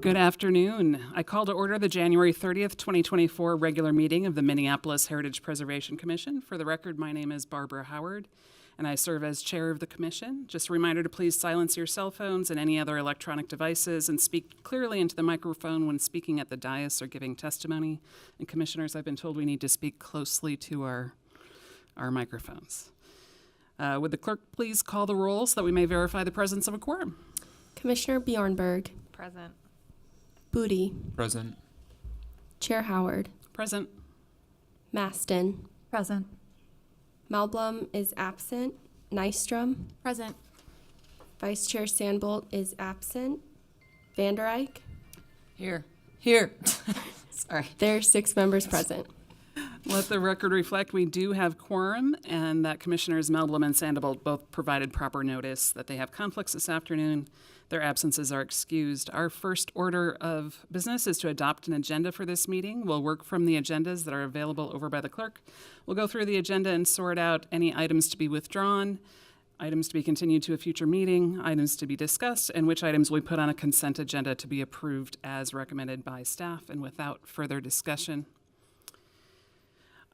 Good afternoon. I call to order the January 30th, 2024 regular meeting of the Minneapolis Heritage Preservation Commission. For the record, my name is Barbara Howard, and I serve as chair of the commission. Just a reminder to please silence your cell phones and any other electronic devices and speak clearly into the microphone when speaking at the dais or giving testimony. And commissioners, I've been told we need to speak closely to our microphones. Would the clerk please call the roll so that we may verify the presence of a quorum? Commissioner Bjornberg. Present. Booty. Present. Chair Howard. Present. Maston. Present. Malblum is absent. Nystrom. Present. Vice Chair Sandbolt is absent. Vander Eyck. Here. Sorry. There are 6 members present. Let the record reflect we do have quorum and that Commissioners Melblom and Sandoval both provided proper notice that they have conflicts this afternoon. Their absences are excused. Our first order of business is to adopt an agenda for this meeting. We'll work from the agendas that are available over by the clerk. We'll go through the agenda and sort out any items to be withdrawn, items to be continued to a future meeting, items to be discussed, and which items we put on a consent agenda to be approved as recommended by staff and without further discussion.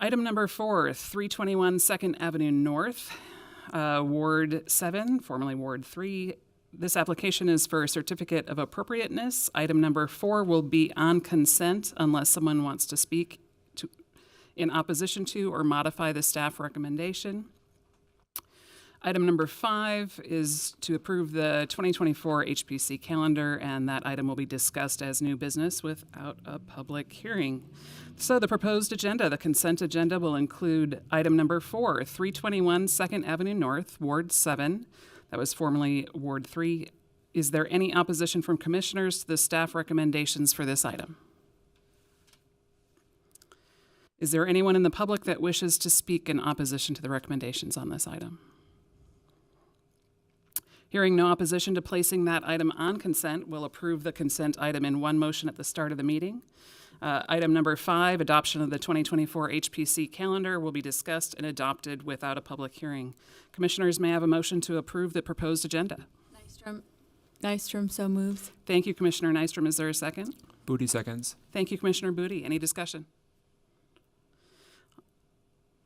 Item number 4, 321 2nd Avenue North, Ward 7, formerly Ward 3. This application is for a certificate of appropriateness. Item number 4 will be on consent unless someone wants to speak in opposition to or modify the staff recommendation. Item number 5 is to approve the 2024 HPC calendar, and that item will be discussed as new business without a public hearing. So the proposed agenda, the consent agenda, will include item number 4, 321 2nd Avenue North, Ward 7. That was formerly Ward 3. Is there any opposition from commissioners to the staff recommendations for this item? Is there anyone in the public that wishes to speak in opposition to the recommendations on this item? Hearing no opposition to placing that item on consent, we'll approve the consent item in one motion at the start of the meeting. Item number 5, adoption of the 2024 HPC calendar, will be discussed and adopted without a public hearing. Commissioners may have a motion to approve the proposed agenda. Nystrom so moves. Thank you, Commissioner Nystrom. Is there a second? Booty seconds. Thank you, Commissioner Booty. Any discussion?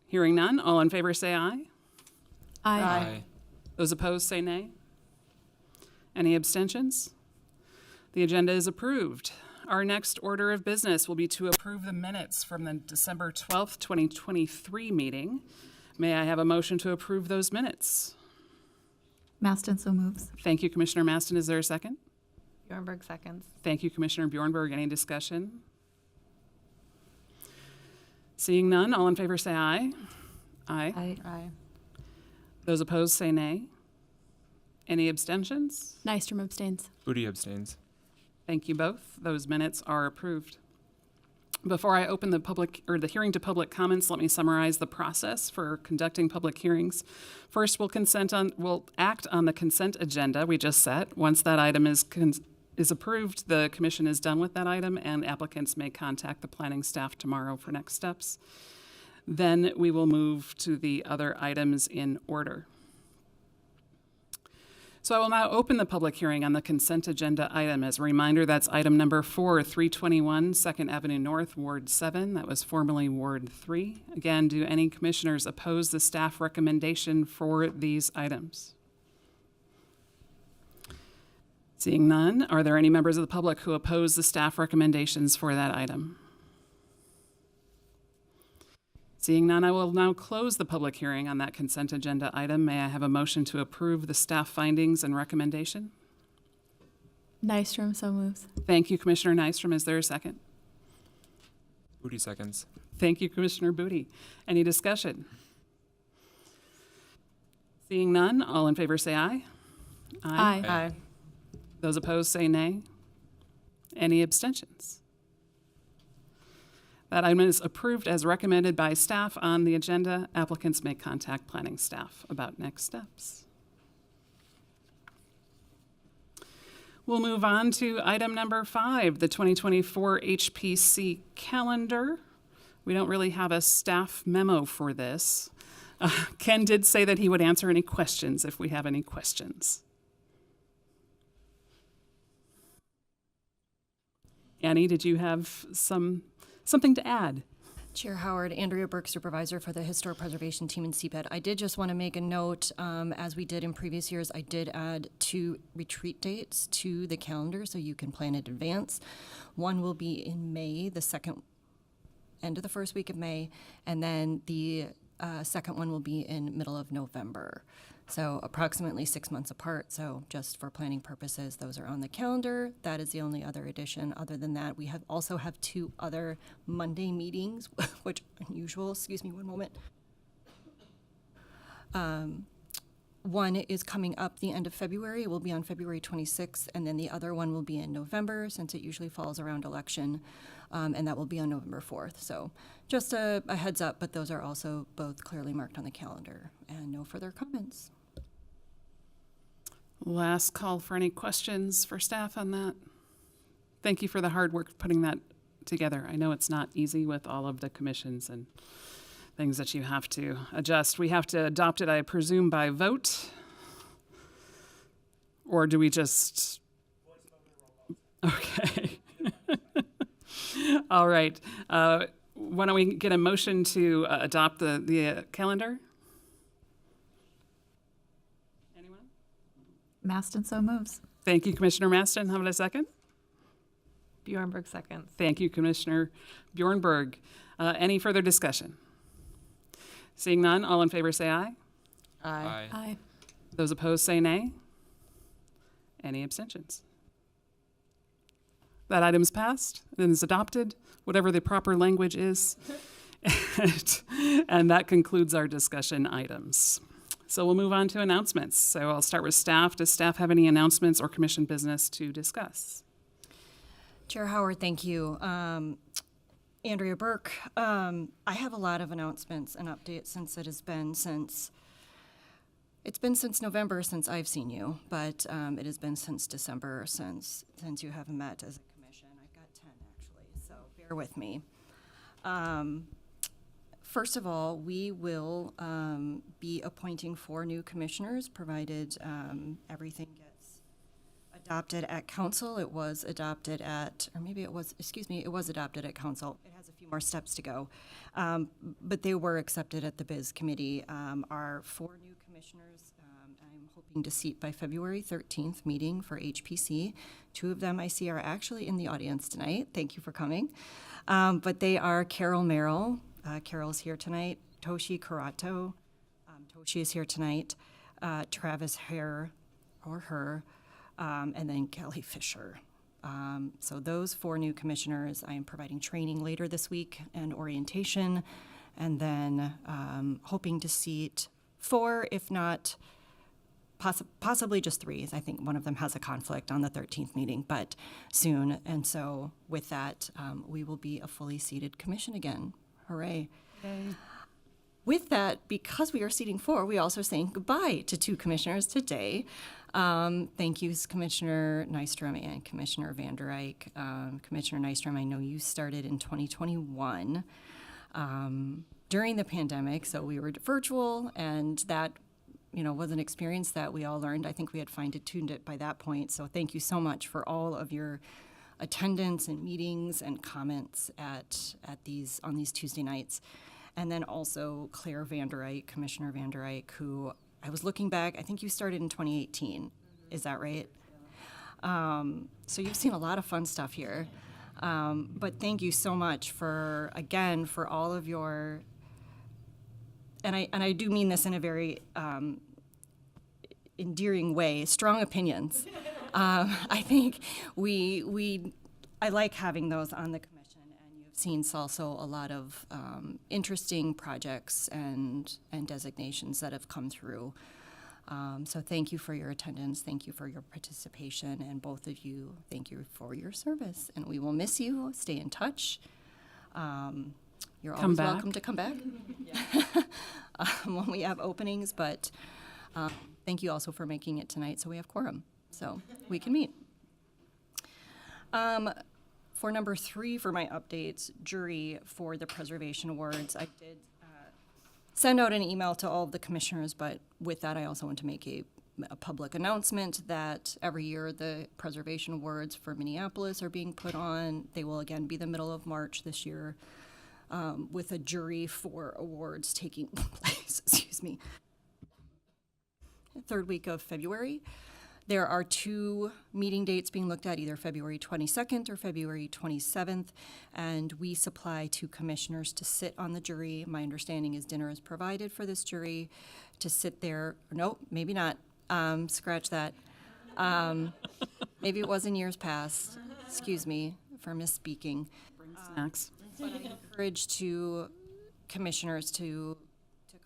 Hearing none, all in favor say aye. Aye. Those opposed say nay. Any abstentions? The agenda is approved. Our next order of business will be to approve the minutes from the December 12th, 2023 meeting. May I have a motion to approve those minutes? Maston so moves. Thank you, Commissioner Maston. Is there a second? Bjornberg seconds. Thank you, Commissioner Bjornberg. Any discussion? Seeing none, all in favor say aye. Aye. Aye. Those opposed say nay. Any abstentions? Nystrom abstains. Booty abstains. Thank you both. Those minutes are approved. Before I open the hearing to public comments, let me summarize the process for conducting public hearings. First, we'll act on the consent agenda we just set. Once that item is approved, the commission is done with that item, and applicants may contact the planning staff tomorrow for next steps. Then we will move to the other items in order. So I will now open the public hearing on the consent agenda item. As a reminder, that's item number 4, 321 2nd Avenue North, Ward 7. That was formerly Ward 3. Again, do any commissioners oppose the staff recommendation for these items? Seeing none, are there any members of the public who oppose the staff recommendations for that item? Seeing none, I will now close the public hearing on that consent agenda item. May I have a motion to approve the staff findings and recommendation? Nystrom so moves. Thank you, Commissioner Nystrom. Is there a second? Booty seconds. Thank you, Commissioner Booty. Any discussion? Seeing none, all in favor say aye. Aye. Those opposed say nay. Any abstentions? That item is approved as recommended by staff on the agenda. Applicants may contact planning staff about next steps. We'll move on to item number 5, the 2024 HPC calendar. We don't really have a staff memo for this. Ken did say that he would answer any questions if we have any questions. Annie, did you have something to add? Chair Howard, Andrea Burke, Supervisor for the Historic Preservation Team in CPED. I did just want to make a note, as we did in previous years, I did add 2 retreat dates to the calendar so you can plan in advance. One will be in May, the end of the first week of May, and then the second one will be in middle of November. So approximately 6 months apart. So just for planning purposes, those are on the calendar. That is the only other addition. Other than that, we also have 2 other Monday meetings, which are unusual. Excuse me one moment. One is coming up the end of February. It will be on February 26th, and then the other one will be in November, since it usually falls around election, and that will be on November 4th. So just a heads up, but those are also both clearly marked on the calendar. And no further comments. Last call for any questions for staff on that. Thank you for the hard work putting that together. I know it's not easy with all of the commissions and things that you have to adjust. We have to adopt it, I presume, by vote? Or do we just... Okay. All right. Why don't we get a motion to adopt the calendar? Anyone? Maston so moves. Thank you, Commissioner Maston. How about a second? Bjornberg seconds. Thank you, Commissioner Bjornberg. Any further discussion? Seeing none, all in favor say aye. Aye. Aye. Those opposed say nay. Any abstentions? That item's passed and is adopted, whatever the proper language is. And that concludes our discussion items. So we'll move on to announcements. So I'll start with staff. Does staff have any announcements or commission business to discuss? Chair Howard, thank you. Andrea Burke, I have a lot of announcements and updates since it's been since November since I've seen you, but it has been since December since you haven't met as a commission. I've got 10 actually, so bear with me. First of all, we will be appointing 4 new commissioners, provided everything gets adopted at council. It was adopted at, or maybe it was, it was adopted at council. It has a few more steps to go. But they were accepted at the Biz Committee. Our 4 new commissioners, I'm hoping to seat by February 13th meeting for HPC. 2 of them I see are actually in the audience tonight. Thank you for coming. But they are Carol Merrill. Carol's here tonight. Toshi Karato. Toshi is here tonight. Travis Hare, or her. And then Kelly Fisher. So those 4 new commissioners, I am providing training later this week and orientation, and then hoping to seat 4, if not possibly just 3. I think one of them has a conflict on the 13th meeting, but soon. And so with that, we will be a fully seated commission again. Hooray. Yay. With that, because we are seating 4, we also saying goodbye to 2 commissioners today. Thank you, Commissioner Nystrom and Commissioner Vander Eyck. Commissioner Nystrom, I know you started in 2021 during the pandemic, so we were virtual, and that was an experience that we all learned. I think we had fine-tuned it by that point, so thank you so much for all of your attendance and meetings and comments on these Tuesday nights. And then also Claire Vander Eyck, Commissioner Vander Eyck, who I was looking back, I think you started in 2018. Is that right? So you've seen a lot of fun stuff here. But thank you so much for all of your, and I do mean this in a very endearing way, strong opinions. I think I like having those on the commission. Seen also a lot of interesting projects and designations that have come through. So thank you for your attendance. Thank you for your participation. And both of you, thank you for your service. And we will miss you. Stay in touch. You're always welcome to come back when we have openings. But thank you also for making it tonight so we have quorum, so we can meet. For number 3 for my updates, jury for the preservation awards, I did send out an email to all of the commissioners, but with that I also want to make a a public announcement that every year the preservation awards for Minneapolis are being put on. They will again be the middle of March this year, with a jury for awards taking place, excuse me, third week of February. There are 2 meeting dates being looked at, either February 22nd or February 27th, and we supply 2 commissioners to sit on the jury. My understanding is dinner is provided for this jury to sit there. Nope, maybe not. Scratch that. Maybe it was in years past. Excuse me for misspeaking. Bring snacks. But I encourage commissioners to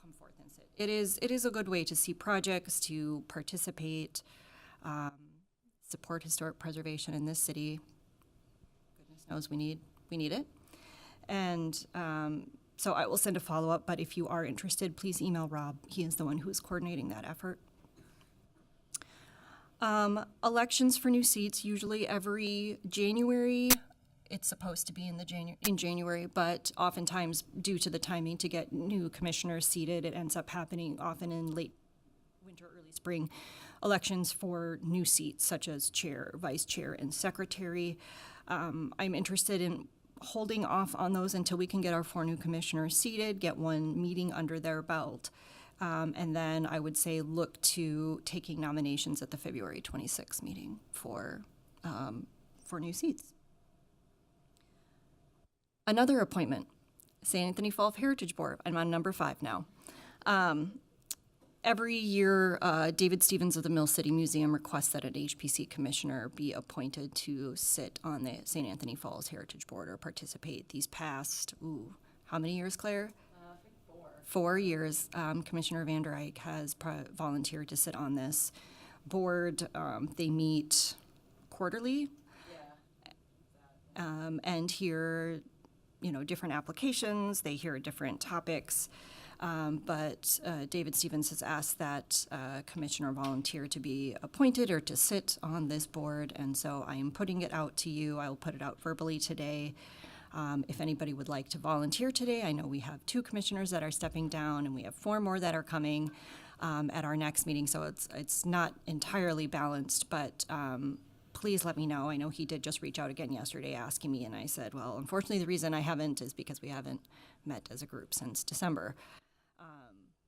come forth and sit. It is a good way to see projects, to participate, support historic preservation in this city. Goodness knows we need it. And so I will send a follow-up, but if you are interested, please email Rob. He is the one who is coordinating that effort. Elections for new seats, usually every January. It's supposed to be in January, but oftentimes due to the timing to get new commissioners seated, it ends up happening often in late winter, early spring. Elections for new seats such as chair, vice chair, and secretary. I'm interested in holding off on those until we can get our 4 new commissioners seated, get 1 meeting under their belt. And then I would say look to taking nominations at the February 26th meeting for new seats. Another appointment, St. Anthony Fall Heritage Board. I'm on number 5 now. Every year, David Stevens of the Mill City Museum requests that an HPC commissioner be appointed to sit on the St. Anthony Falls Heritage Board or participate. These past, how many years, Claire? 4 years. Commissioner Vander Eyck has volunteered to sit on this board. They meet quarterly and hear, different applications. They hear different topics. But David Stevens has asked that commissioner volunteer to be appointed or to sit on this board, and so I am putting it out to you. I will put it out verbally today. If anybody would like to volunteer today, I know we have 2 commissioners that are stepping down, and we have 4 more that are coming at our next meeting, so it's not entirely balanced, but please let me know. I know he did just reach out again yesterday asking me, and I said, well, unfortunately, the reason I haven't is because we haven't met as a group since December.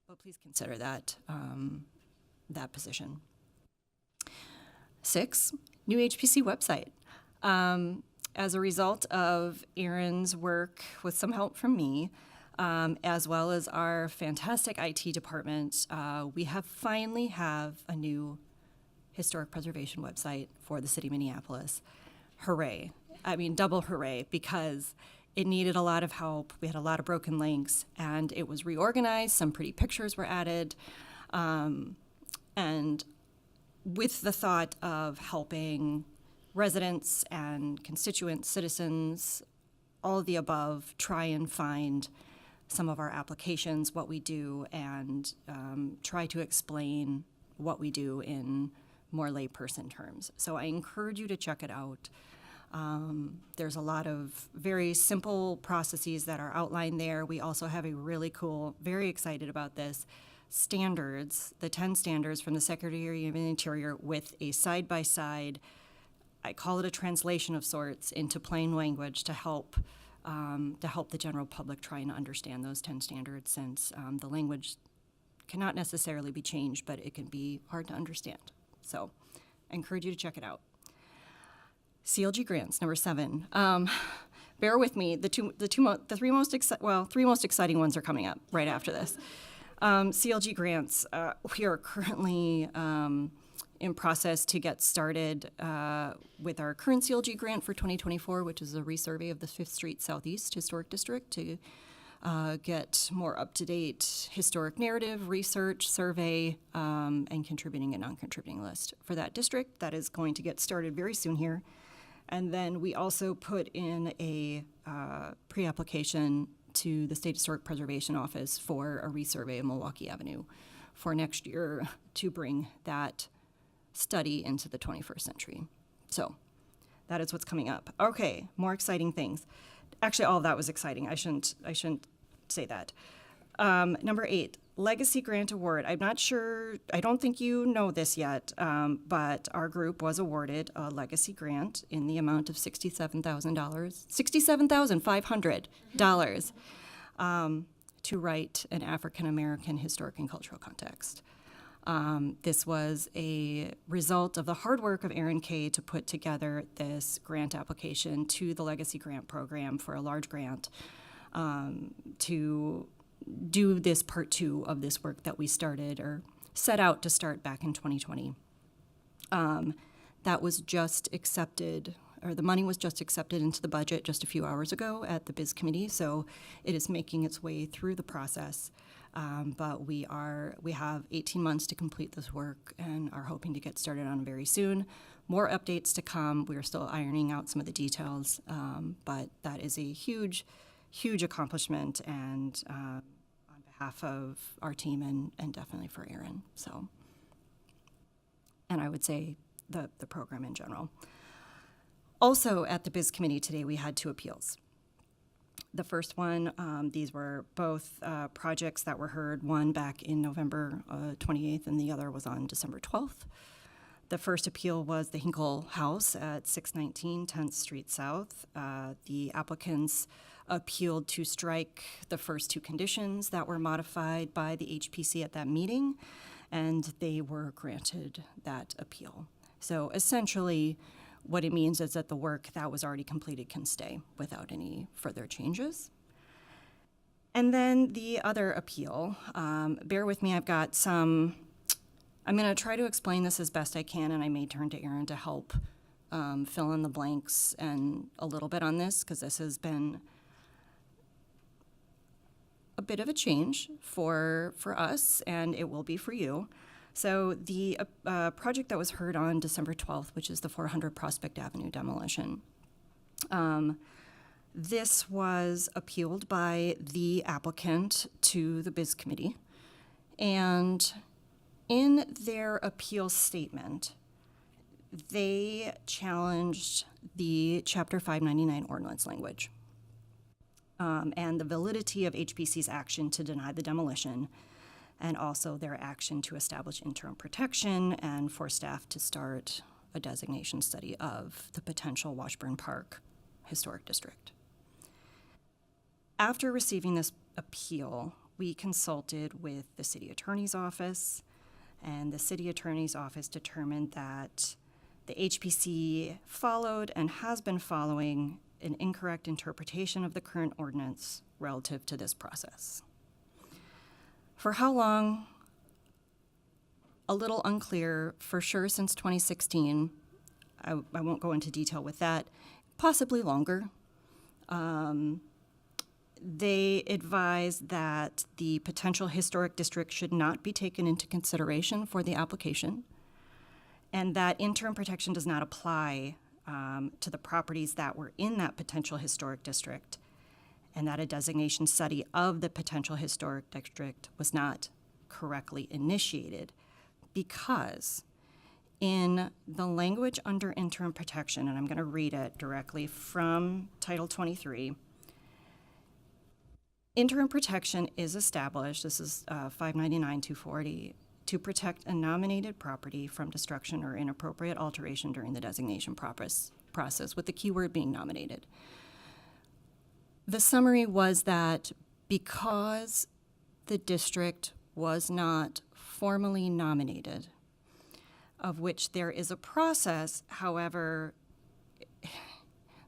But please consider that position. 6, new HPC website. As a result of Aaron's work with some help from me, as well as our fantastic IT department, we finally have a new historic preservation website for the city of Minneapolis. Hooray. I mean, double hooray, because it needed a lot of help. We had a lot of broken links, and it was reorganized. Some pretty pictures were added. And with the thought of helping residents and constituents, citizens, all of the above, try and find some of our applications, what we do, and try to explain what we do in more layperson terms. So I encourage you to check it out. There's a lot of very simple processes that are outlined there. We also have a really cool, very excited about this, standards, the 10 standards from the Secretary of the Interior with a side-by-side, I call it a translation of sorts, into plain language to help the general public try and understand those 10 standards, since the language cannot necessarily be changed, but it can be hard to understand. So I encourage you to check it out. CLG grants, number 7. Bear with me. The three most exciting ones are coming up right after this. CLG grants. We are currently in process to get started with our current CLG grant for 2024, which is a resurvey of the 5th Street Southeast Historic District to get more up-to-date historic narrative, research, survey, and contributing and non-contributing list for that district. That is going to get started very soon here. And then we also put in a pre-application to the State Historic Preservation Office for a resurvey of Milwaukee Avenue for next year to bring that study into the 21st century. So that is what's coming up. Okay, more exciting things. Actually, all of that was exciting. I shouldn't say that. Number 8, Legacy Grant Award. I'm not sure, I don't think you know this yet, but our group was awarded a legacy grant in the amount of $67,500 to write an African American historic and cultural context. This was a result of the hard work of Aaron Kay to put together this grant application to the Legacy Grant Program for a large grant to do this part 2 of this work that we started or set out to start back in 2020. That was just accepted, or the money was just accepted into the budget just a few hours ago at the Biz Committee, so it is making its way through the process. But we have 18 months to complete this work and are hoping to get started on it very soon. More updates to come. We are still ironing out some of the details, but that is a huge accomplishment, and on behalf of our team and definitely for Aaron. So, and I would say the program in general. Also at the Biz Committee today, we had 2 appeals. The first one, these were both projects that were heard, one back in November 28th and the other was on December 12th. The first appeal was the Hinkle House at 619 10th Street South. The applicants appealed to strike the first 2 conditions that were modified by the HPC at that meeting, and they were granted that appeal. So essentially, what it means is that the work that was already completed can stay without any further changes. And then the other appeal, bear with me, I'm going to try to explain this as best I can, and I may turn to Aaron to help fill in the blanks and a little bit on this, because this has been a bit of a change for us, and it will be for you. So the project that was heard on December 12th, which is the 400 Prospect Avenue demolition, this was appealed by the applicant to the Biz Committee. And in their appeal statement, they challenged the Chapter 599 ordinance language and the validity of HPC's action to deny the demolition, and also their action to establish interim protection and for staff to start a designation study of the potential Washburn Park Historic District. After receiving this appeal, we consulted with the City Attorney's Office, and the City Attorney's Office determined that the HPC followed and has been following an incorrect interpretation of the current ordinance relative to this process. For how long? A little unclear. For sure since 2016. I won't go into detail with that. Possibly longer. They advised that the potential historic district should not be taken into consideration for the application, and that interim protection does not apply to the properties that were in that potential historic district, and that a designation study of the potential historic district was not correctly initiated because in the language under interim protection, and I'm going to read it directly from Title 23, interim protection is established, this is 599-240, to protect a nominated property from destruction or inappropriate alteration during the designation process, with the keyword being nominated. The summary was that because the district was not formally nominated, of which there is a process, however,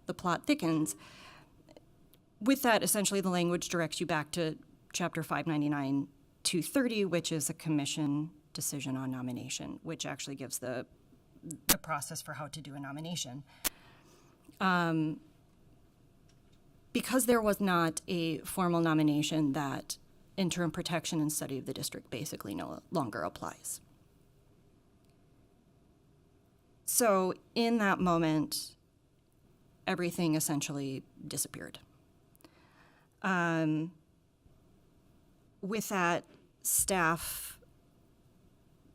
the plot thickens. With that, essentially the language directs you back to Chapter 599-230, which is a commission decision on nomination, which actually gives the process for how to do a nomination. Because there was not a formal nomination, that interim protection and study of the district basically no longer applies. So in that moment, everything essentially disappeared. With that, staff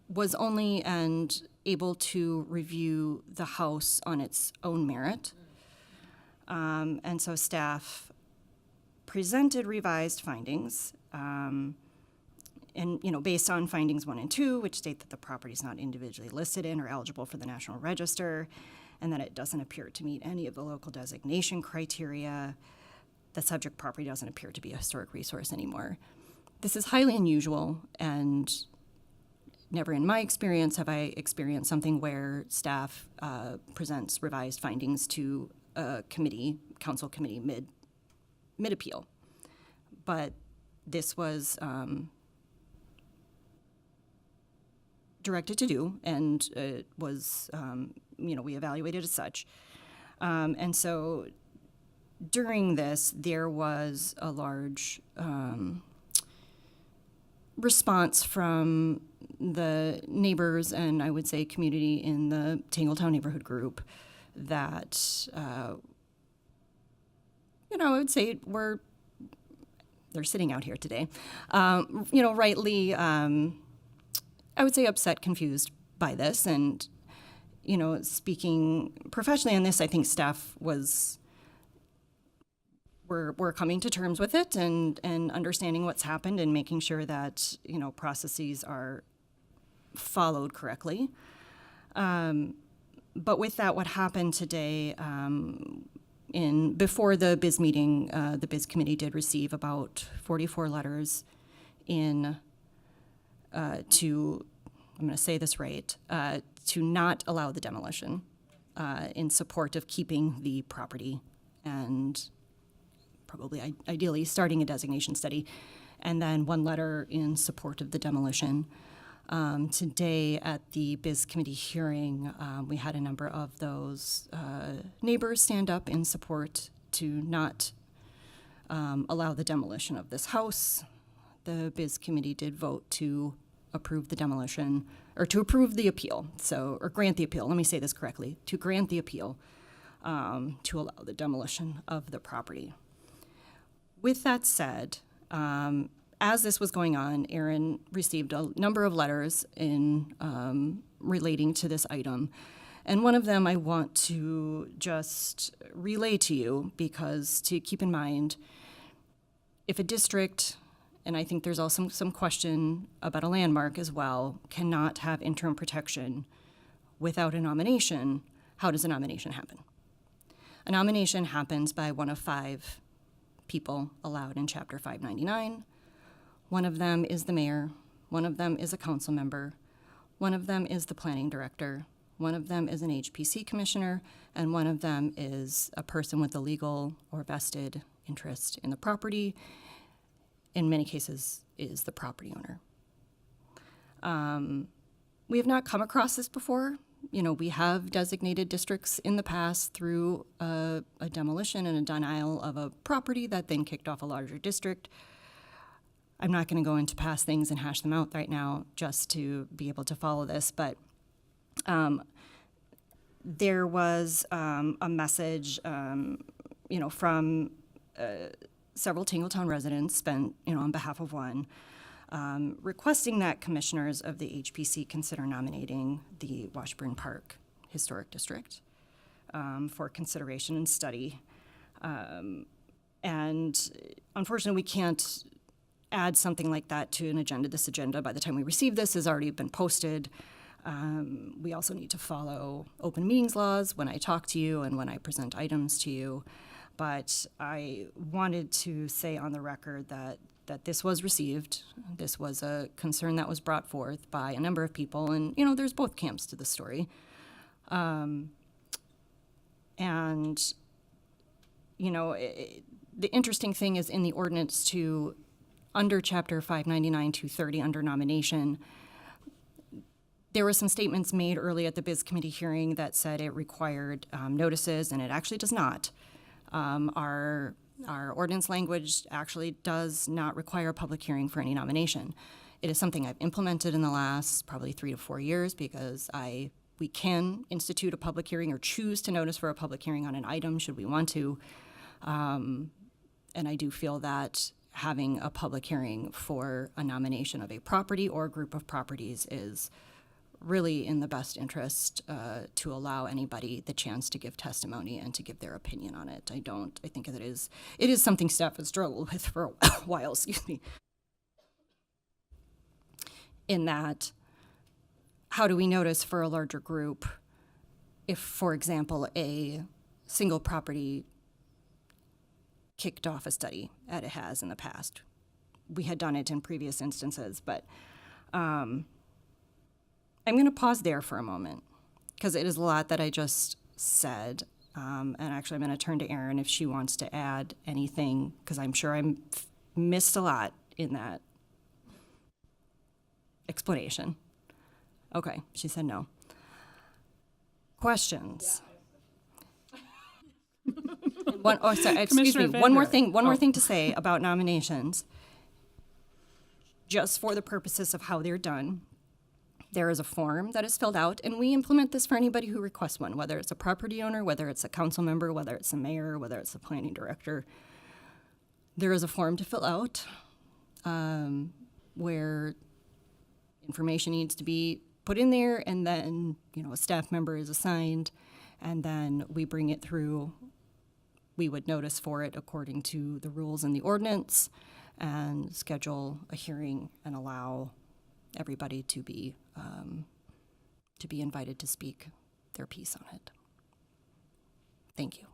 was only able to review the house on its own merit. And so staff presented revised findings And, based on findings 1 and 2, which state that the property is not individually listed in or eligible for the National Register, and that it doesn't appear to meet any of the local designation criteria, the subject property doesn't appear to be a historic resource anymore. This is highly unusual, and never in my experience have I experienced something where staff presents revised findings to a council committee mid-appeal. But this was directed to do, and it was, we evaluated as such. And so during this, there was a large response from the neighbors and I would say community in the Tangletown neighborhood group that, I would say they're sitting out here today, rightly, I would say upset, confused by this. And, speaking professionally on this, I think staff we're coming to terms with it and understanding what's happened and making sure that, processes are followed correctly. But with that, what happened today, before the BIZ meeting, the BIZ committee did receive about 44 letters to, I'm going to say this right, to not allow the demolition in support of keeping the property and probably ideally starting a designation study, and then 1 letter in support of the demolition. Today at the BIZ committee hearing, we had a number of those neighbors stand up in support to not allow the demolition of this house. The BIZ committee did vote to approve the demolition, or to approve the appeal, or grant the appeal, let me say this correctly, to grant the appeal to allow the demolition of the property. With that said, as this was going on, Aaron received a number of letters relating to this item. And one of them I want to just relay to you, because to keep in mind, if a district, and I think there's also some question about a landmark as well, cannot have interim protection without a nomination, how does a nomination happen? A nomination happens by one of 5 people allowed in Chapter 599. One of them is the mayor, one of them is a council member, one of them is the planning director, one of them is an HPC commissioner, and one of them is a person with a legal or vested interest in the property. In many cases, is the property owner. We have not come across this before. We have designated districts in the past through a demolition and a denial of a property that then kicked off a larger district. I'm not going to go into past things and hash them out right now just to be able to follow this, but there was a message, from several Tangletown residents spent, on behalf of one, requesting that commissioners of the HPC consider nominating the Washburn Park Historic District for consideration and study. And unfortunately, we can't add something like that to an agenda. This agenda, by the time we receive this, has already been posted. We also need to follow open meetings laws when I talk to you and when I present items to you. But I wanted to say on the record that this was received. This was a concern that was brought forth by a number of people. And, there's both camps to the story. The interesting thing is in the ordinance under Chapter 599-230, under nomination, there were some statements made early at the BIZ committee hearing that said it required notices, and it actually does not. Our ordinance language actually does not require a public hearing for any nomination. It is something I've implemented in the last probably 3 to 4 years because we can institute a public hearing or choose to notice for a public hearing on an item should we want to. And I do feel that having a public hearing for a nomination of a property or a group of properties is really in the best interest to allow anybody the chance to give testimony and to give their opinion on it. I think that it is something staff has struggled with for a while, excuse me. in that, how do we notice for a larger group if, for example, a single property kicked off a study, as it has in the past? We had done it in previous instances, but I'm going to pause there for a moment because it is a lot that I just said. And actually, I'm going to turn to Erin if she wants to add anything, because I'm sure I missed a lot in that explanation. Okay, she said no. Questions? Excuse Commissioner me. One more Vander. thing to say about nominations. Just for the purposes of how they're done, there is a form that is filled out, and we implement this for anybody who requests one, whether it's a property owner, whether it's a council member, whether it's a mayor, whether it's a planning director. There is a form to fill out where information needs to be put in there, and then a staff member is assigned, and then we bring it through. We would notice for it according to the rules in the ordinance, and schedule a hearing and allow everybody to be invited to speak their piece on it. Thank you.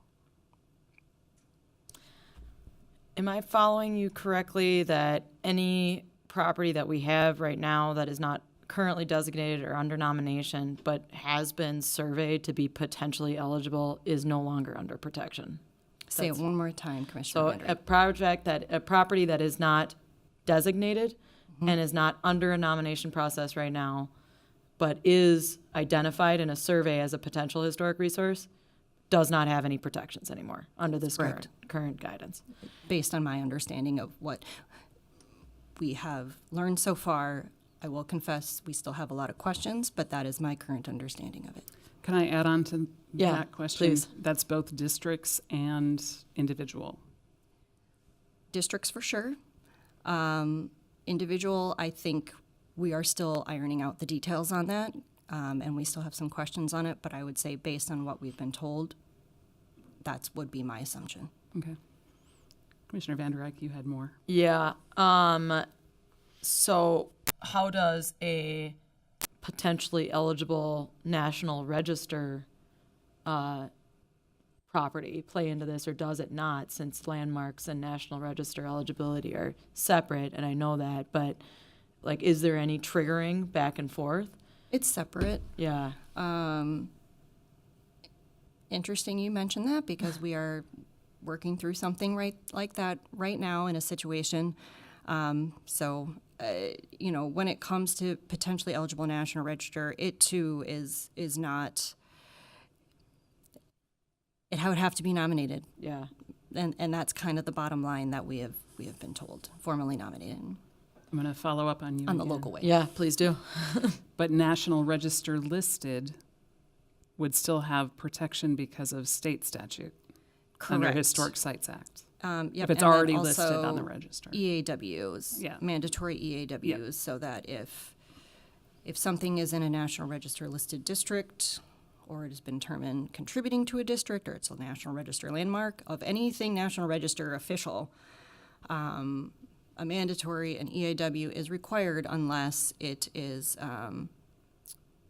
Am I following you correctly that any property that we have right now that is not currently designated or under nomination but has been surveyed to be potentially eligible is no longer under protection? Say it one more time, Commissioner So Vander. a property that is not designated and is not under a nomination process right now, but is identified in a survey as a potential historic resource, does not have any protections anymore under this Correct. current guidance. Based on my understanding of what we have learned so far, I will confess we still have a lot of questions, but that is my current understanding of it. Can I add on to Yeah, that question? please. That's both districts and individual. Districts for sure. Individual, I think we are still ironing out the details on that, and we still have some questions on it, but I would say based on what we've been told, that would be my assumption. Okay. Commissioner Van Der Eyck, you had more. Yeah. So how does a potentially eligible National Register property play into this, or does it not, since landmarks and National Register eligibility are separate, and I know that, but is there any triggering back and forth? It's separate. Yeah. Interesting you mentioned that, because we are working through something like that right now in a situation. When it comes to potentially eligible National Register, it too is not. It would have to be nominated, Yeah. and that's kind of the bottom line that we have been told, formally nominated I'm going to follow up on you on the again. local way. Yeah, please do. But National Register listed would still have protection because of state statute under Correct. Historic Sites Act. Yep, If it's and then already listed on also the register. EAWs, Yeah. mandatory EAWs, so that if something is in a National Register listed district, or it has been determined contributing to a district, or it's a National Register landmark of anything National Register official, a mandatory an EAW is required unless it is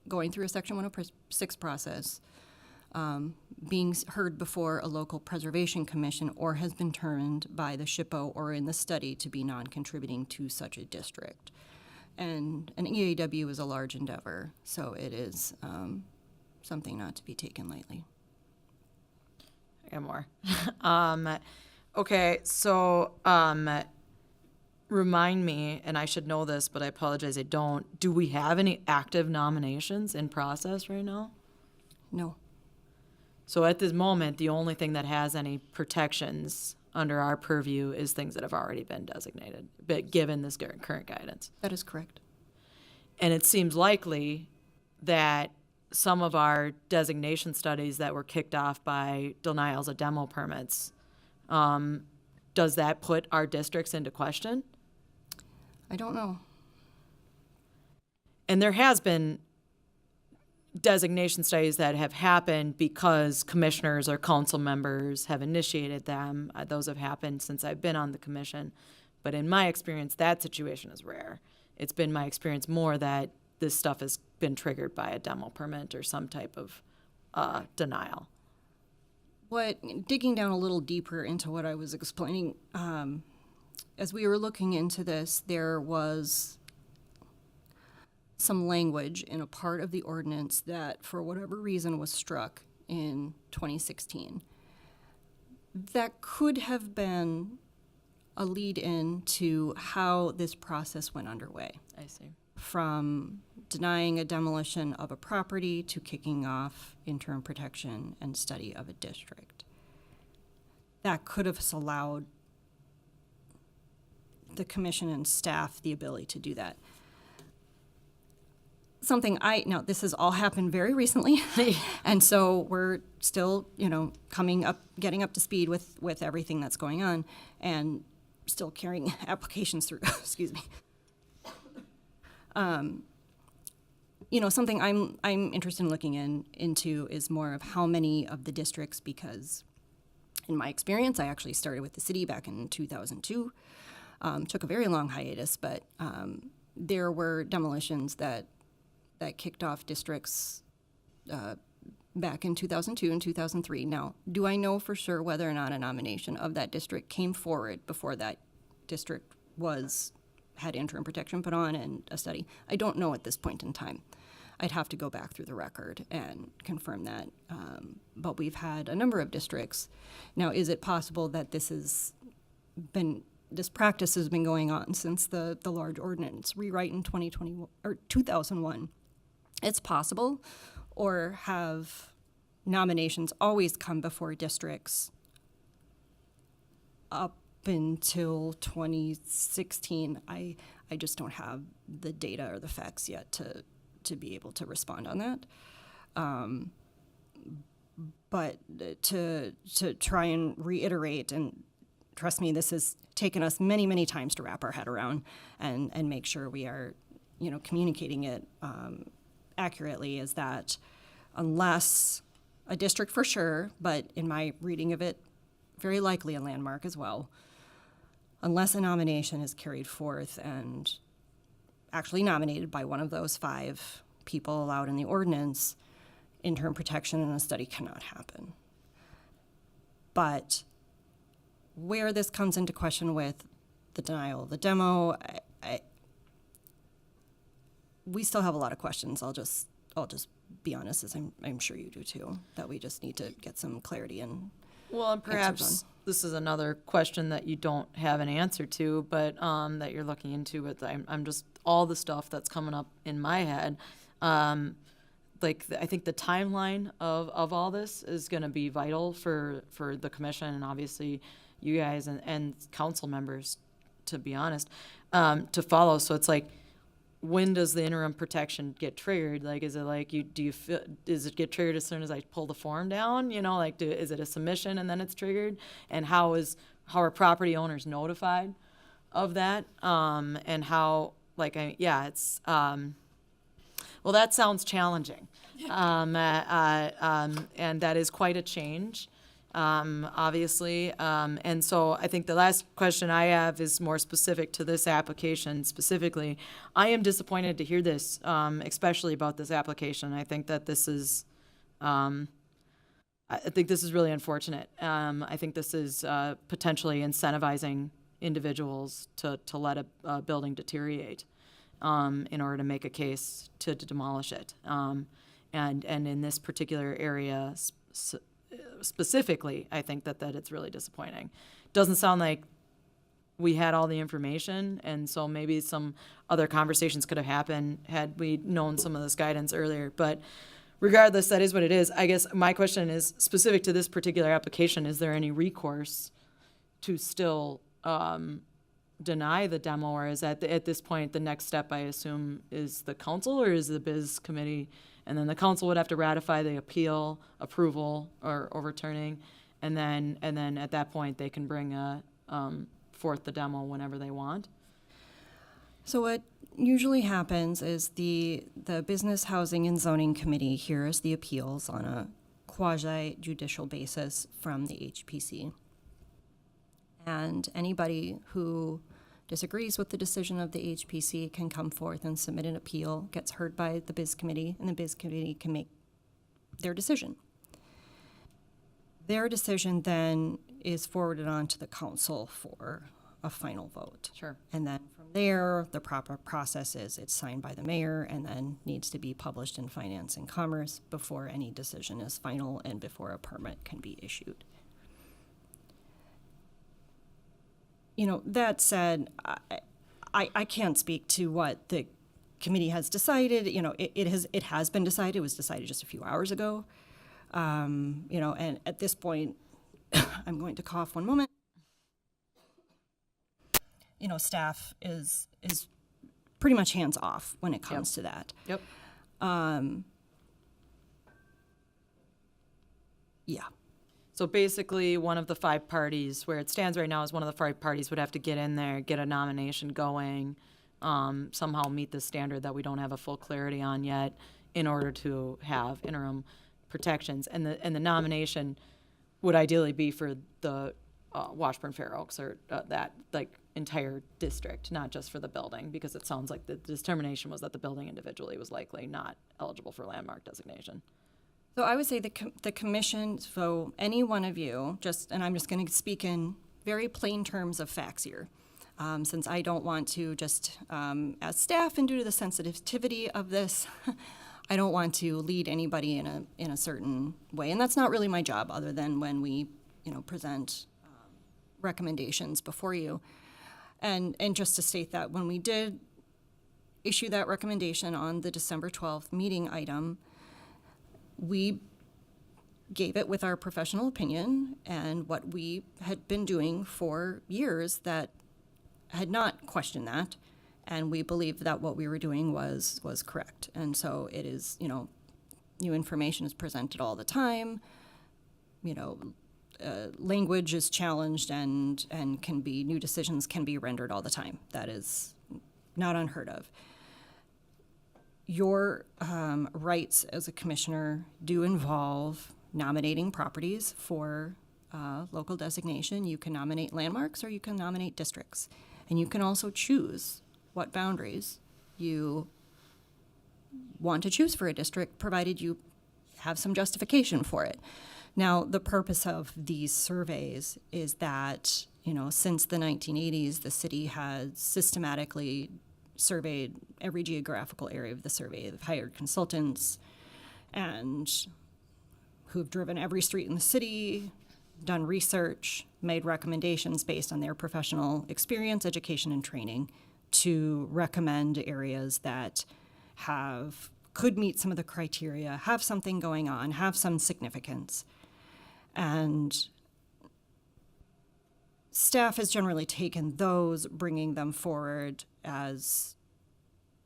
going through a Section 106 process, being heard before a local preservation commission, or has been determined by the SHPO or in the study to be non-contributing to such a district. And an EAW is a large endeavor, so it is something not to be taken lightly. I got more. Okay, so remind me, and I should know this, but I apologize, I don't. Do we have any active nominations in process right now? No. So at this moment, the only thing that has any protections under our purview is things that have already been designated, but given this current guidance. That is correct. And it seems likely that some of our designation studies that were kicked off by denials of demo permits, does that put our districts into question? I don't know. And there has been designation studies that have happened because commissioners or council members have initiated them. Those have happened since I've been on the commission. But in my experience, that situation is rare. it's been my experience more that this stuff has been triggered by a demo permit or some type of denial. Digging down a little deeper into what I was explaining, as we were looking into this, there was some language in a part of the ordinance that, for whatever reason, was struck in 2016. That could have been a lead-in to how this process went underway, I see. from denying a demolition of a property to kicking off interim protection and study of a district. That could have allowed the commission and staff the ability to do that. Now this has all happened very recently, and so we're still, getting up to speed with everything that's going on, and still carrying applications through, excuse me. Something I'm interested in looking into is more of how many of the districts, because in my experience, I actually started with the city back in 2002, took a very long hiatus, but there were demolitions that kicked off districts back in 2002 and 2003. Now, do I know for sure whether or not a nomination of that district came forward before that district had interim protection put on and a study? I don't know at this point in time. I'd have to go back through the record and confirm that. But we've had a number of districts. Now, is it possible that this practice has been going on since the large ordinance rewrite in 2021 or 2001? It's possible. Or have nominations always come before districts up until 2016? I just don't have the data or the facts yet to be able to respond on that. But to try and reiterate, and trust me, this has taken us many, many times to wrap our head around and make sure we are, communicating it accurately, is that unless a district for sure, but in my reading of it, very likely a landmark as well, unless a nomination is carried forth and actually nominated by one of those 5 people allowed in the ordinance, interim protection and a study cannot happen. But where this comes into question with the denial of the demo, we still have a lot of questions. I'll just be honest, as I'm sure you do too, that we just need to get some clarity and Well, and perhaps this is another question that you don't have an answer to, but that you're looking into. But I'm just all the stuff that's coming up in my head. I think the timeline of all this is going to be vital for the commission and obviously you guys and council members, to be honest, to follow. So it's like, when does the interim protection get triggered? Like, is it like does it get triggered as soon as I pull the form down? Is it a submission and then it's triggered? And how are property owners notified of that? And how, it's, well, that sounds challenging. And that is quite a change. Obviously. And so I think the last question I have is more specific to this application specifically. I am disappointed to hear this, especially about this application. I think that this is, really unfortunate. I think this is potentially incentivizing individuals to let a building deteriorate in order to make a case to demolish it. And in this particular area specifically, I think that it's really disappointing. Doesn't sound like we had all the information, and so maybe some other conversations could have happened had we known some of this guidance earlier. But regardless, that is what it is. I guess my question is specific to this particular application. Is there any recourse to still deny the demo, or is at this point the next step, I assume, is the council, or is the biz committee? And then the council would have to ratify the approval, or overturning, and then at that point they can bring forth the demo whenever they want. So what usually happens is the Business Housing and Zoning Committee hears the appeals on a quasi-judicial basis from the HPC. And anybody who disagrees with the decision of the HPC can come forth and submit an appeal, gets heard by the biz committee, and the biz committee can make their decision. Their decision then is forwarded on to the council for a final vote. Sure. And then from there, the proper process is it's signed by the mayor and then needs to be published in Finance and Commerce before any decision is final and before a permit can be issued. You know, that said, I can't speak to what the committee has decided. You know, it has been decided. It was decided just a few hours ago. You know, and at this point, I'm going to cough one moment. You know, staff is pretty much hands off when it comes to that. Yep. Yeah. So basically, one of the 5 parties, where it stands right now, is one of the 5 parties would have to get in there, get a nomination going, somehow meet the standard that we don't have a full clarity on yet, in order to have interim protections. And the nomination would ideally be for the Washburn Fair Oaks, or that like entire district, not just for the building, because it sounds like the determination was that the building individually was likely not eligible for landmark designation. So I would say the commission, so any one of you, and I'm just going to speak in very plain terms of facts here, since I don't want to just, as staff and due to the sensitivity of this, I don't want to lead anybody in a certain way, and that's not really my job, other than when we, you know, present recommendations before you. And just to state that when we did issue that recommendation on the December 12th meeting item, we gave it with our professional opinion and what we had been doing for years that had not questioned that. And we believed that what we were doing was correct. And so it is, you know, new information is presented all the time. You know, language is challenged and new decisions can be rendered all the time. That is not unheard of. Your rights as a commissioner do involve nominating properties for local designation. You can nominate landmarks or you can nominate districts. And you can also choose what boundaries you want to choose for a district, provided you have some justification for it. Now, the purpose of these surveys is that, you know, since the 1980s, the city has systematically surveyed every geographical area of the survey. They've hired consultants and who've driven every street in the city, done research, made recommendations based on their professional experience, education, and training to recommend areas that could meet some of the criteria, have something going on, have some significance. And staff has generally taken those, bringing them forward as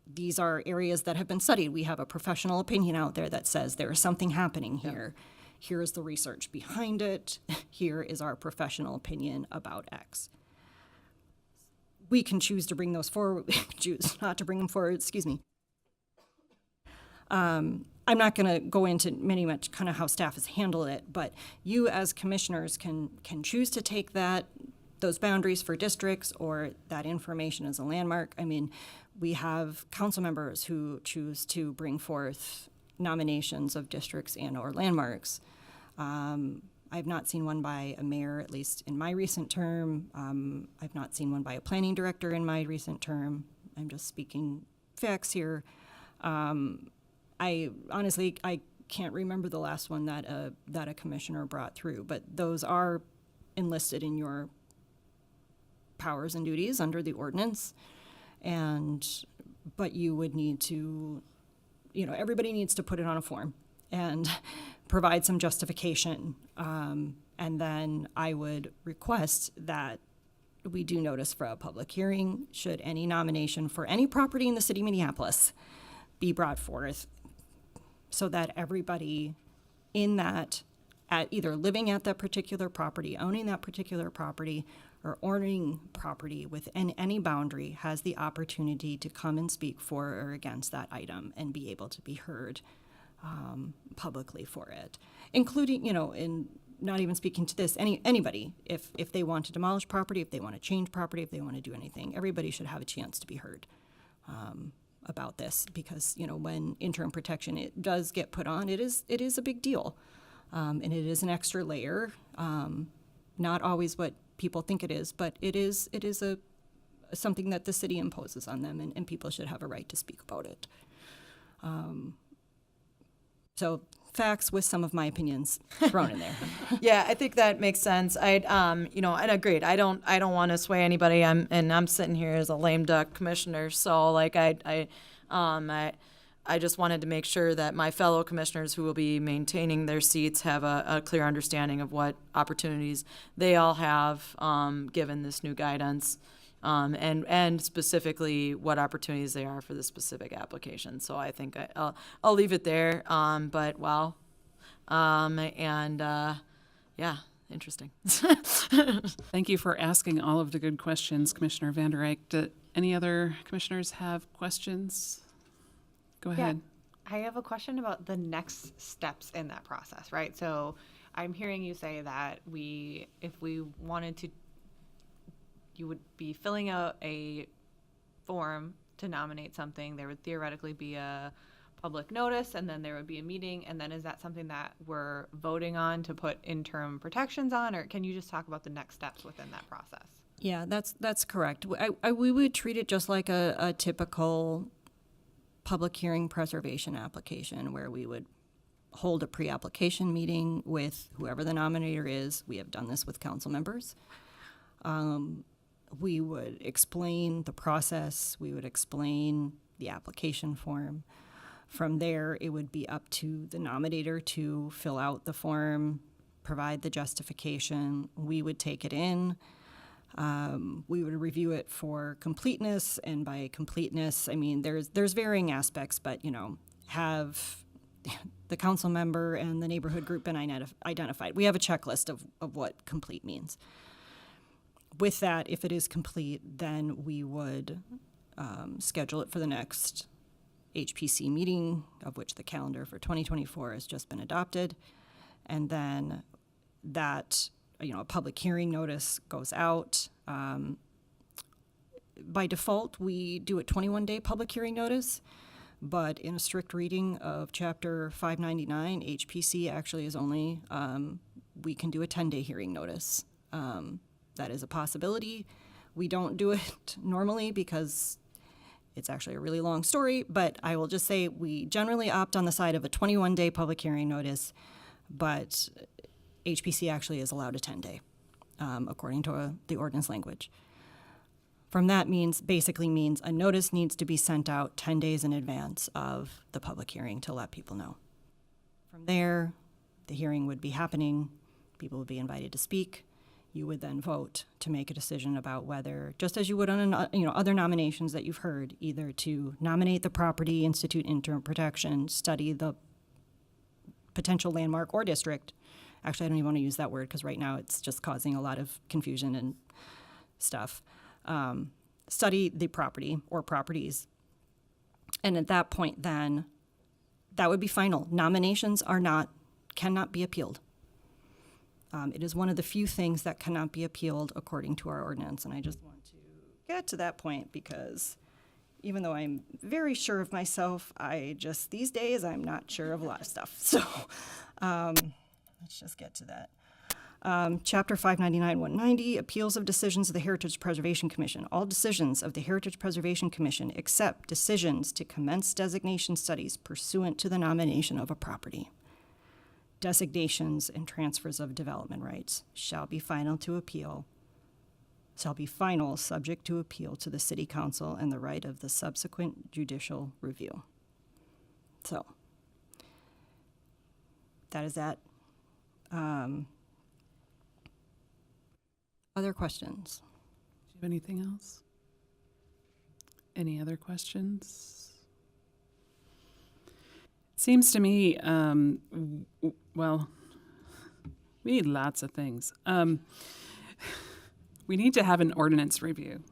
these are areas that have been studied. We have a professional opinion out there that says there is something happening here. Yep. Here is the research behind it. Here is our professional opinion about X. We can choose to bring those forward, choose not to bring them forward, excuse me. I'm not going to go into much kind of how staff has handled it, but you as commissioners can choose to take those boundaries for districts or that information as a landmark. I mean, we have council members who choose to bring forth nominations of districts and or landmarks. I've not seen one by a mayor, at least in my recent term. I've not seen one by a planning director in my recent term. I'm just speaking facts here. I honestly can't remember the last one that a commissioner brought through, but those are enlisted in your powers and duties under the ordinance. But you would need to, you know, everybody needs to put it on a form and provide some justification. And then I would request that we do notice for a public hearing should any nomination for any property in the city of Minneapolis be brought forth, so that everybody in that, at either living at that particular property, owning that particular property, or owning property within any boundary has the opportunity to come and speak for or against that item and be able to be heard publicly for it, including, you know, in not even speaking to this, anybody, if they want to demolish property, if they want to change property, if they want to do anything, everybody should have a chance to be heard about this, because, you know, when interim protection it does get put on, it is a big deal, and it is an extra layer, not always what people think it is, but it is something that the city imposes on them, and people should have a right to speak about it. So facts with some of my opinions thrown in there. Yeah, I think that makes sense. I, and agreed. I don't want to sway anybody. I'm sitting here as a lame duck commissioner, so like I just wanted to make sure that my fellow commissioners who will be maintaining their seats have a clear understanding of what opportunities they all have, given this new guidance, and specifically what opportunities they are for the specific application. So I think I'll leave it there. But wow, yeah, interesting. Thank you for asking all of the good questions, Commissioner Vander Eyck. Do any other commissioners have questions? Go ahead. I have a question about the next steps in that process, right? So I'm hearing you say that if we wanted to, you would be filling out a form to nominate something. There would theoretically be a public notice, and then there would be a meeting. And then is that something that we're voting on to put interim protections on, or can you just talk about the next steps within that process? Yeah, that's correct. We would treat it just like a typical public hearing preservation application, where we would hold a pre-application meeting with whoever the nominator is. We have done this with council members. We would explain the process. We would explain the application form. From there, it would be up to the nominator to fill out the form, provide the justification. We would take it in. We would review it for completeness, and by completeness, I mean there's varying aspects, but have the council member and the neighborhood group been identified? We have a checklist of what complete means. With that, if it is complete, then we would schedule it for the next HPC meeting, of which the calendar for 2024 has just been adopted, and then that a public hearing notice goes out. By default, we do a 21-day public hearing notice, but in a strict reading of Chapter 599, HPC actually is only, we can do a 10-day hearing notice. That is a possibility. We don't do it normally because it's actually a really long story, but I will just say we generally opt on the side of a 21-day public hearing notice, but HPC actually is allowed a 10-day, according to the ordinance language. From that basically means a notice needs to be sent out 10 days in advance of the public hearing to let people know. From there, the hearing would be happening, people would be invited to speak. You would then vote to make a decision about whether, just as you would on other nominations that you've heard, either to nominate the property, institute interim protection, study the potential landmark or district. Actually, I don't even want to use that word because right now it's just causing a lot of confusion and stuff. Study the property or properties. And at that point then, that would be final. Nominations cannot be appealed. It is one of the few things that cannot be appealed according to our ordinance. And I just want to get to that point because even though I'm very sure of myself, these days, I'm not sure of a lot of stuff. So let's just get to that. Chapter 599-190, Appeals of Decisions of the Heritage Preservation Commission. All decisions of the Heritage Preservation Commission except decisions to commence designation studies pursuant to the nomination of a property. Designations and transfers of development rights shall be final subject to appeal to the City Council and the right of the subsequent judicial review. So, that is that. Other questions? Do you have anything else? Any other questions? Seems to me, well, we need lots of things. We need to have an ordinance review.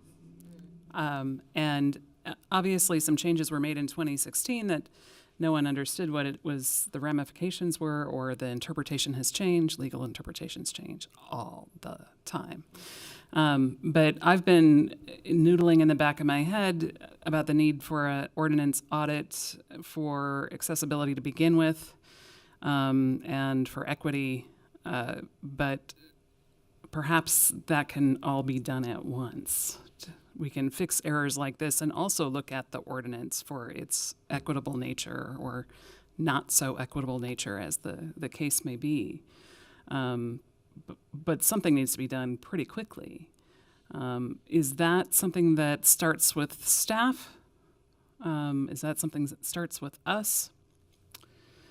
And obviously some changes were made in 2016 that no one understood what it was, the ramifications were, or the interpretation has changed. Legal interpretations change all the time. But I've been noodling in the back of my head about the need for an ordinance audit for accessibility to begin with, and for equity, but perhaps that can all be done at once. We can fix errors like this and also look at the ordinance for its equitable nature or not so equitable nature, as the case may be. But something needs to be done pretty quickly. Is that something that starts with staff? Is that something that starts with us?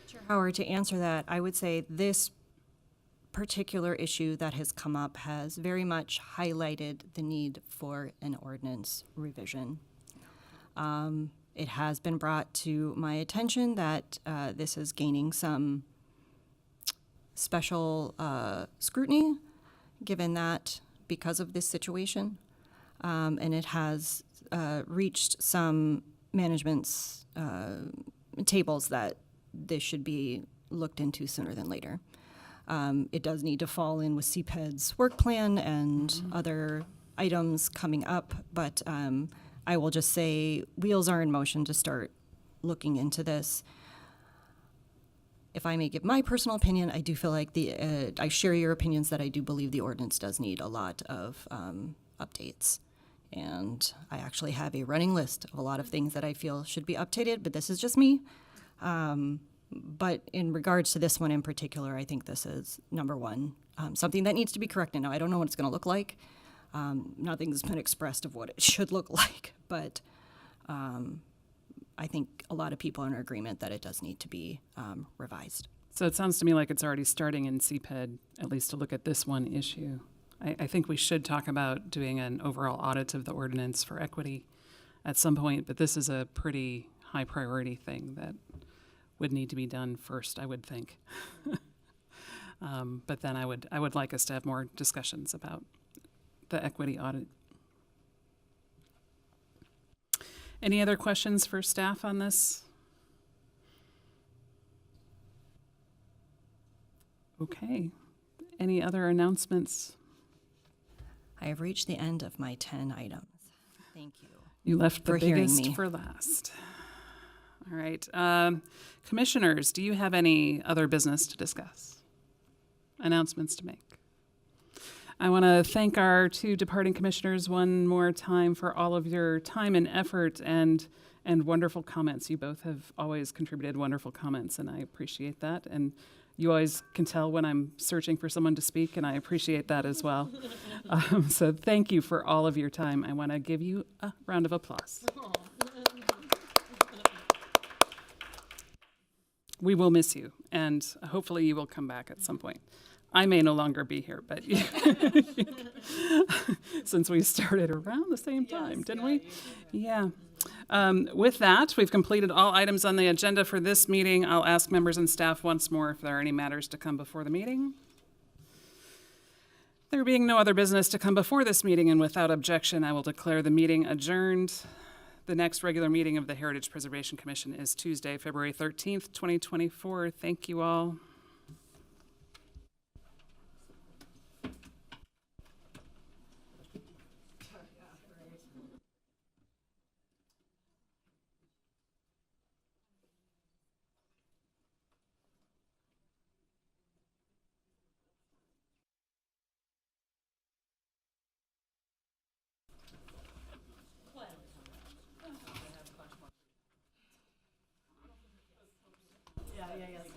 Sure, Howard, to answer that, I would say this particular issue that has come up has very much highlighted the need for an ordinance revision. It has been brought to my attention that this is gaining some special scrutiny, given that because of this situation, and it has reached some management's tables that this should be looked into sooner than later. It does need to fall in with CPED's work plan and other items coming up, but I will just say wheels are in motion to start looking into this. If I may give my personal opinion, I do feel like I share your opinions that I do believe the ordinance does need a lot of updates. And I actually have a running list of a lot of things that I feel should be updated, but this is just me. But in regards to this one in particular, I think this is number one, something that needs to be corrected. Now, I don't know what it's going to look like. Nothing's been expressed of what it should look like, but I think a lot of people are in agreement that it does need to be revised. So it sounds to me like it's already starting in CPED, at least to look at this one issue. I think we should talk about doing an overall audit of the ordinance for equity at some point, but this is a pretty high priority thing that would need to be done first, I would think. But then I would like us to have more discussions about the equity audit. Any other questions for staff on this? Okay. Any other announcements? I have reached the end of my 10 items. Thank you. You left the For hearing biggest me. for last. All right. Commissioners, do you have any other business to discuss? Announcements to make? I want to thank our two departing commissioners one more time for all of your time and effort and wonderful comments. You both have always contributed wonderful comments, and I appreciate that. And you always can tell when I'm searching for someone to speak, and I appreciate that as well. So thank you for all of your time. I want to give you a round of applause. We will miss you, and hopefully you will come back at some point. I may no longer be here, but since we started around the same time, didn't we? Yeah. With that, we've completed all items on the agenda for this meeting. I'll ask members and staff once more if there are any matters to come before the meeting. There being no other business to come before this meeting, and without objection, I will declare the meeting adjourned. The next regular meeting of the Heritage Preservation Commission is Tuesday, February 13th, 2024. Thank you all. Yes.